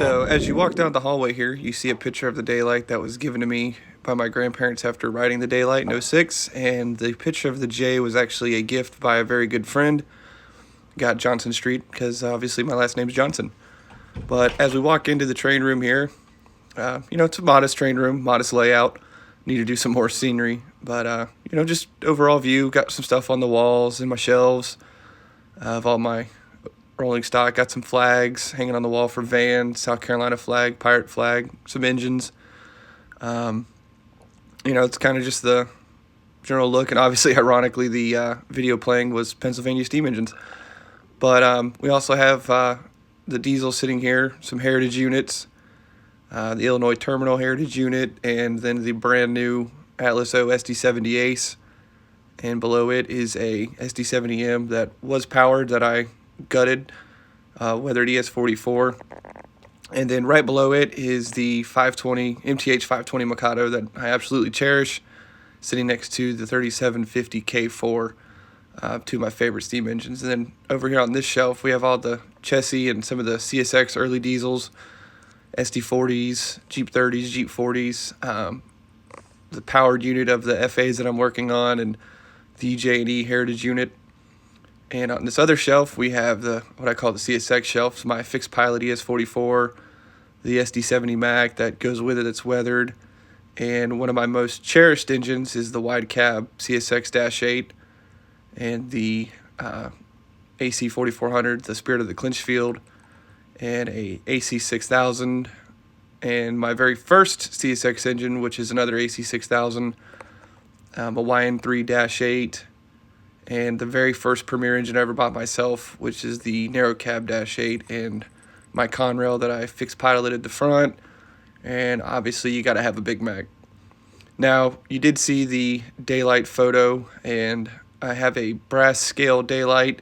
So as you walk down the hallway here, you see a picture of the daylight that was given to me by my grandparents after riding the daylight in '06, and the picture of the J was actually a gift by a very good friend. Got Johnson Street because obviously my last name's Johnson. But as we walk into the train room here, it's a modest train room, modest layout. Need to do some more scenery, but just overall view. Got some stuff on the walls and my shelves of all my rolling stock. Got some flags hanging on the wall for van, South Carolina flag, pirate flag, some engines. Um, it's kind of just the general look, and obviously, ironically, the video playing was Pennsylvania steam engines. But we also have the diesel sitting here, some heritage units, the Illinois Terminal Heritage Unit, and then the brand new Atlas O SD70 Ace. And below it is a SD70M that was powered that I gutted, weathered ES44. And then right below it is the 520 MTH 520 Mikado that I absolutely cherish, sitting next to the 3750 K4, two of my favorite steam engines. And then over here on this shelf, we have all the chassis and some of the CSX early diesels, SD40s, Jeep 30s, Jeep 40s, the powered unit of the FAs that I'm working on, and the J&E Heritage unit. And on this other shelf, we have what I call the CSX shelf. It's my fixed pilot ES44, the SD70 Mac that goes with it that's weathered. And one of my most cherished engines is the wide cab CSX-8 and the AC 4400, the Spirit of the Clinchfield, and a AC 6000. And my very first CSX engine, which is another AC 6000, a YN3-8, and the very first Premier engine I ever bought myself, which is the narrow cab -8, and my Conrail that I fixed piloted at the front. And obviously you got to have a Big Mac. Now, you did see the daylight photo, and I have a brass scale daylight,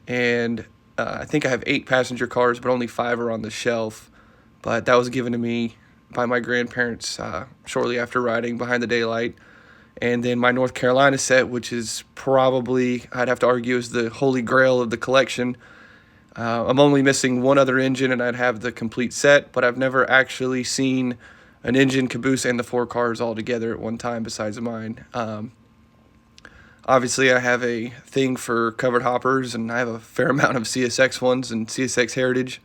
and I think I have 8 passenger cars, but only 5 are on the shelf. But that was given to me by my grandparents shortly after riding behind the daylight. And then my North Carolina set, which is probably, I'd have to argue, is the holy grail of the collection. I'm only missing one other engine, and I'd have the complete set, but I've never actually seen an engine, caboose, and the 4 cars all together at one time besides mine. Obviously, I have a thing for covered hoppers, and I have a fair amount of CSX ones and CSX Heritage,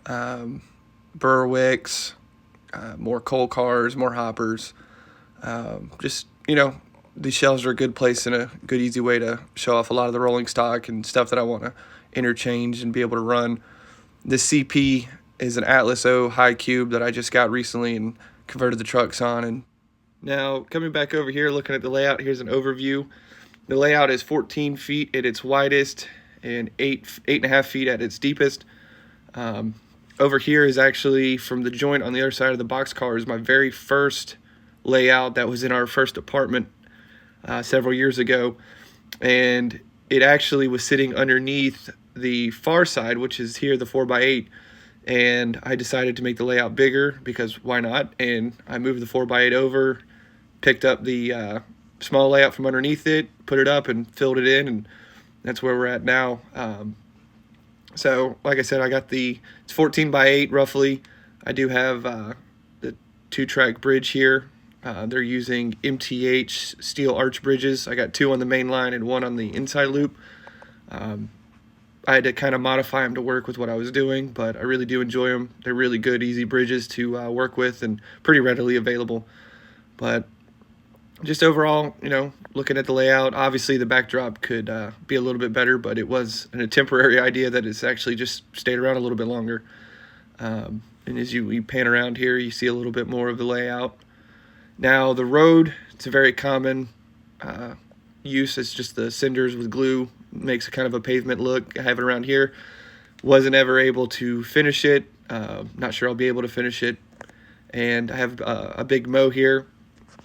Berwicks, more coal cars, more hoppers. These shelves are a good place and a good, easy way to show off a lot of the rolling stock and stuff that I want to interchange and be able to run. This CP is an Atlas O high cube that I just got recently and converted the trucks on. And now coming back over here, looking at the layout, here's an overview. The layout is 14 feet at its widest and 8.5 feet at its deepest. Over here is actually, from the joint on the other side of the boxcar, is my very first layout that was in our first apartment several years ago, and it actually was sitting underneath the far side, which is here, the 4x8, and I decided to make the layout bigger because why not, and I moved the 4x8 over, picked up the small layout from underneath it, put it up and filled it in, and that's where we're at now. So like I said, it's 14x8 roughly. I do have the 2-track bridge here. They're using MTH steel arch bridges. I got 2 on the main line and 1 on the inside loop. I had to kind of modify them to work with what I was doing, but I really do enjoy them. They're really good, easy bridges to work with and pretty readily available. But just overall, looking at the layout, obviously the backdrop could be a little bit better, but it was a temporary idea that has actually just stayed around a little bit longer. And as you pan around here, you see a little bit more of the layout. Now the road, it's a very common use. It's just the cinders with glue, makes a kind of a pavement look. I have it around here. Wasn't ever able to finish it. Not sure I'll be able to finish it. And I have a Big Mo here.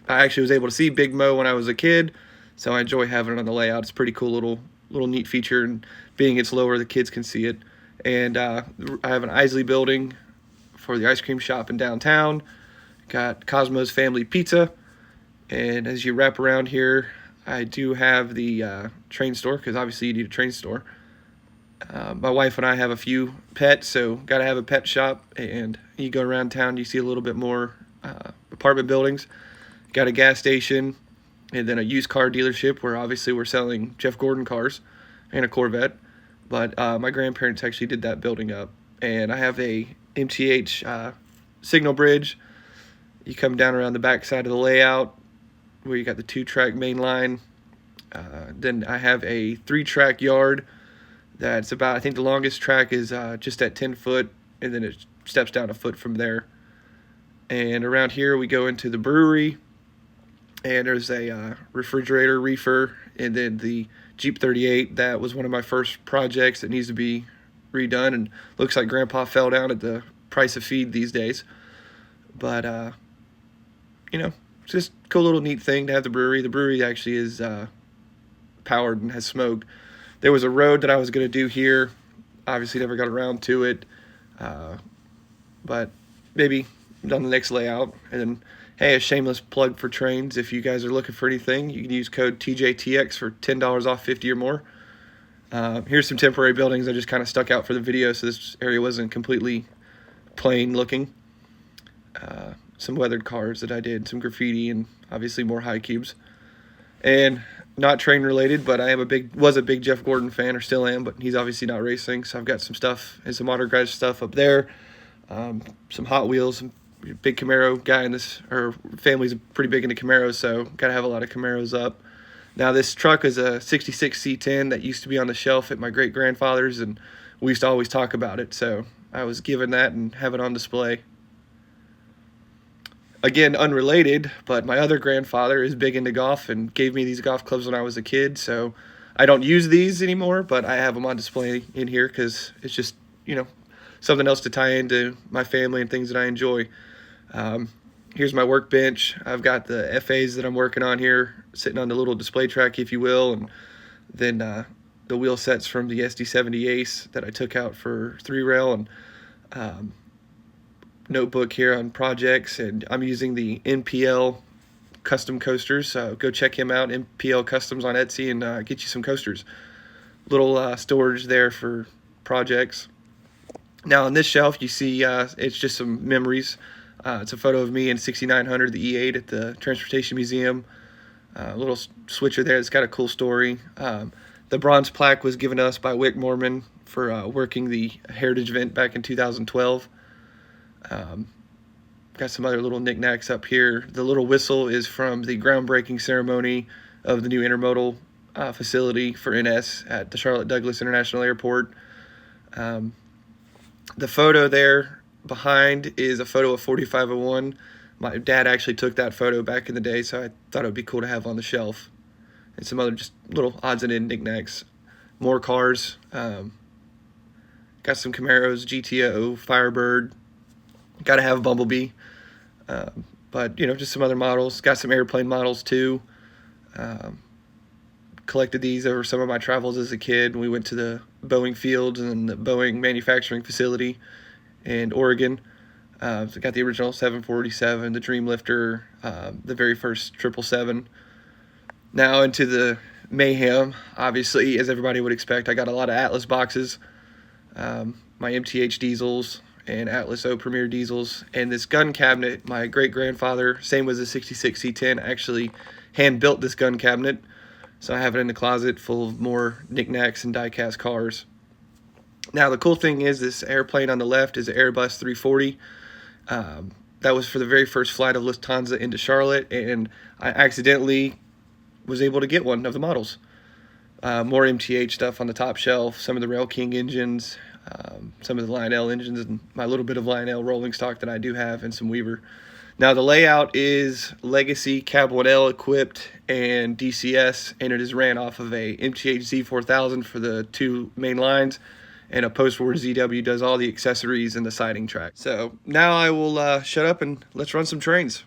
I actually was able to see Big Mo when I was a kid, so I enjoy having it on the layout. It's a pretty cool little neat feature, and being it's lower, the kids can see it. And I have an Isley building for the ice cream shop in downtown. Got Cosmo's Family Pizza, and as you wrap around here, I do have the train store, because obviously you need a train store. My wife and I have a few pets, so got to have a pet shop. And you go around town, you see a little bit more apartment buildings. Got a gas station, and then a used car dealership where obviously we're selling Jeff Gordon cars and a Corvette. But my grandparents actually did that building up. And I have a MTH signal bridge. You come down around the back side of the layout where you got the 2-track main line. Then I have a 3-track yard that's about, I think the longest track is just at 10 foot, and then it steps down a foot from there. And around here we go into the brewery, and there's a refrigerator reefer, and then the Jeep 38. That was one of my first projects that needs to be redone, and looks like Grandpa fell down at the price of feed these days. But you know, it's just a cool little neat thing to have the brewery. The brewery actually is powered and has smoke. There was a road that I was going to do here. Obviously never got around to it. But maybe on the next layout. And then, hey, a shameless plug for trains. If you guys are looking for anything, you can use code TJTX for $10 off 50 or more. Here's some temporary buildings I just kind of stuck out for the video, so this area wasn't completely plain looking. Some weathered cars that I did, some graffiti, and obviously more high cubes. And not train related, but I was a big Jeff Gordon fan, or still am, but he's obviously not racing, so I've got some stuff and some autographed stuff up there. Some Hot Wheels, some big Camaro guy in this, or family's pretty big into Camaros, so gotta have a lot of Camaros up. Now this truck is a 66 C10 that used to be on the shelf at my great grandfather's, and we used to always talk about it, so I was given that and have it on display. Again, unrelated, but my other grandfather is big into golf and gave me these golf clubs when I was a kid, so I don't use these anymore, but I have them on display in here because it's just, you know, something else to tie into my family and things that I enjoy. Here's my workbench. I've got the FAs that I'm working on here, sitting on the little display track, if you will, and then the wheel sets from the SD70 Ace that I took out for 3-rail, and notebook here on projects, and I'm using the NPL custom coasters, so go check him out, NPL Customs on Etsy, and get you some coasters. Little storage there for projects. Now on this shelf you see it's just some memories. It's a photo of me in 6900, the E8 at the Transportation Museum. A little switcher there that's got a cool story. The bronze plaque was given to us by Wick Mormon for working the Heritage event back in 2012. Got some other little knickknacks up here. The little whistle is from the groundbreaking ceremony of the new intermodal facility for NS at the Charlotte Douglas International Airport. The photo there behind is a photo of 4501. My dad actually took that photo back in the day, so I thought it would be cool to have on the shelf. And some other just little odds and ends knickknacks. More cars. Got some Camaros, GTO, Firebird. Got to have a Bumblebee. But, you know, just some other models. Got some airplane models, too. Collected these over some of my travels as a kid. We went to the Boeing fields and the Boeing manufacturing facility in Oregon. So got the original 747, the Dreamlifter, the very first 777. Now into the mayhem, obviously, as everybody would expect. I got a lot of Atlas boxes, my MTH diesels, and Atlas O Premier diesels, and this gun cabinet. My great-grandfather, same as the 66 C10, actually hand-built this gun cabinet. So I have it in the closet full of more knickknacks and die-cast cars. Now the cool thing is this airplane on the left is an Airbus 340. That was for the very first flight of Lufthansa into Charlotte, and I accidentally was able to get one of the models. More MTH stuff on the top shelf, some of the Rail King engines, some of the Lionel engines, and my little bit of Lionel rolling stock that I do have, and some Weaver. Now the layout is Legacy, Cab 1L equipped, and DCS, and it is ran off of a MTH Z4000 for the 2 main lines, and a post-war ZW does all the accessories and the siding track. So now I will shut up and let's run some trains.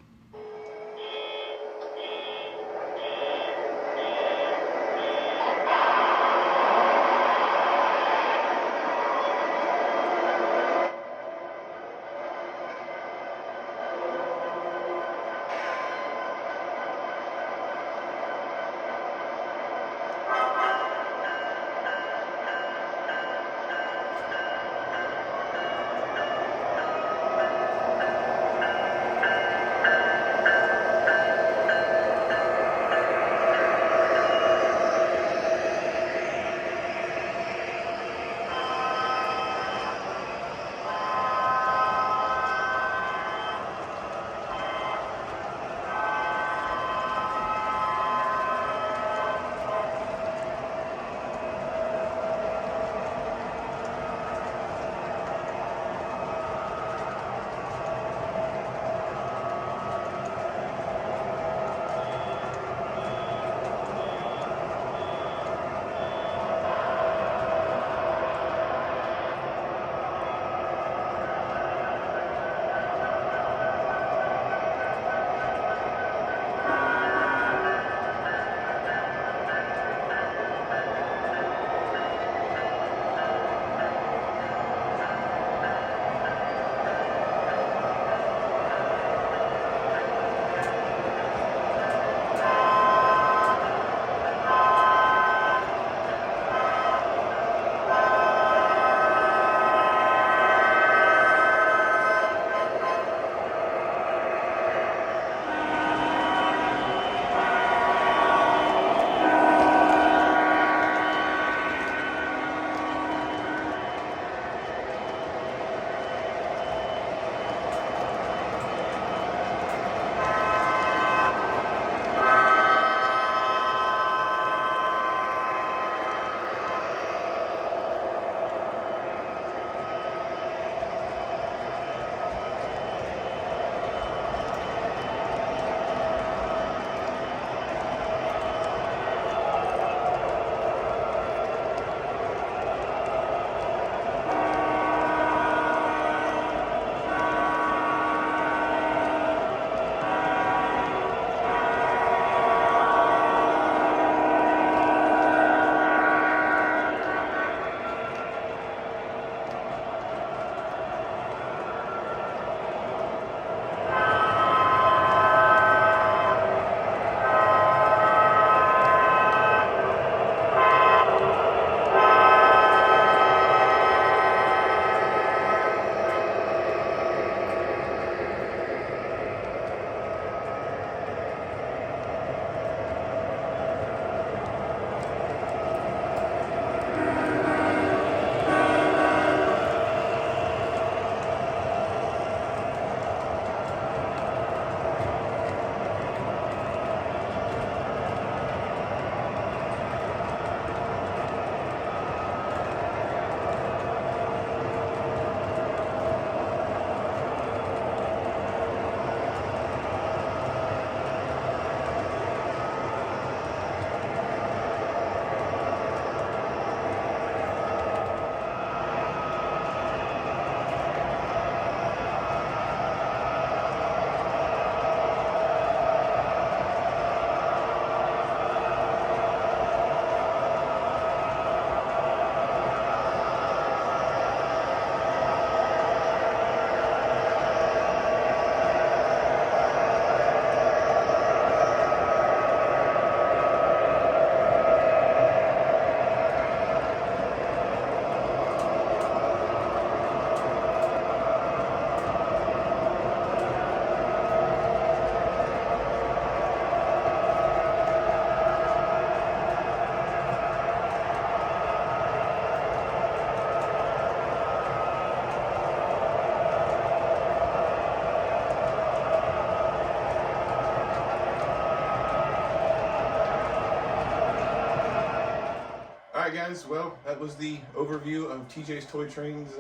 guys, well, that was the overview of TJ's Toy Train's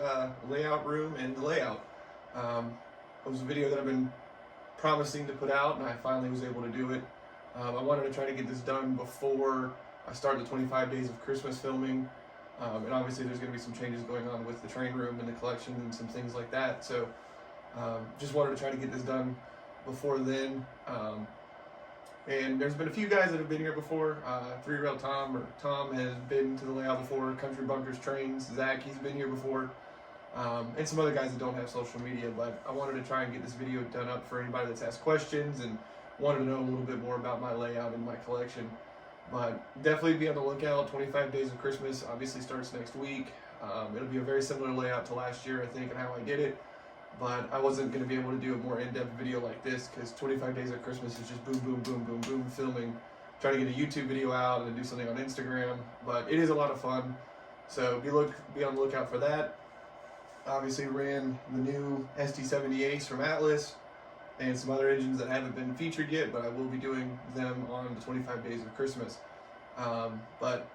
layout room and the layout. It was a video that I've been promising to put out, and I finally was able to do it. I wanted to try to get this done before I start the 25 days of Christmas filming, and obviously there's going to be some changes going on with the train room and the collection and some things like that, so just wanted to try to get this done before then. And there's been a few guys that have been here before. 3Rail Tom has been to the layout before. Country Bunkers Trains, Zach, he's been here before. And some other guys that don't have social media, but I wanted to try and get this video done up for anybody that's asked questions and wanted to know a little bit more about my layout and my collection. But definitely be on the lookout. 25 Days of Christmas obviously starts next week. It'll be a very similar layout to last year, I think, and how I did it. But I wasn't going to be able to do a more in-depth video like this because 25 Days of Christmas is just boom, boom, boom, boom, boom, filming, trying to get a YouTube video out and then do something on Instagram. But it is a lot of fun, so be on the lookout for that. Obviously ran the new ST70 Ace from Atlas and some other engines that haven't been featured yet, but I will be doing them on the 25 Days of Christmas. But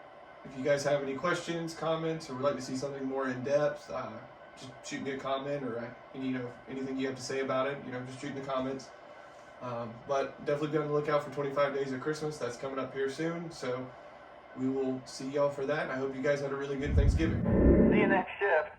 if you guys have any questions, comments, or would like to see something more in-depth, just shoot me a comment, or anything you have to say about it, just shoot in the comments. But definitely be on the lookout for 25 Days of Christmas. That's coming up here soon, so we will see y'all for that. I hope you guys had a really good Thanksgiving. See you next shift.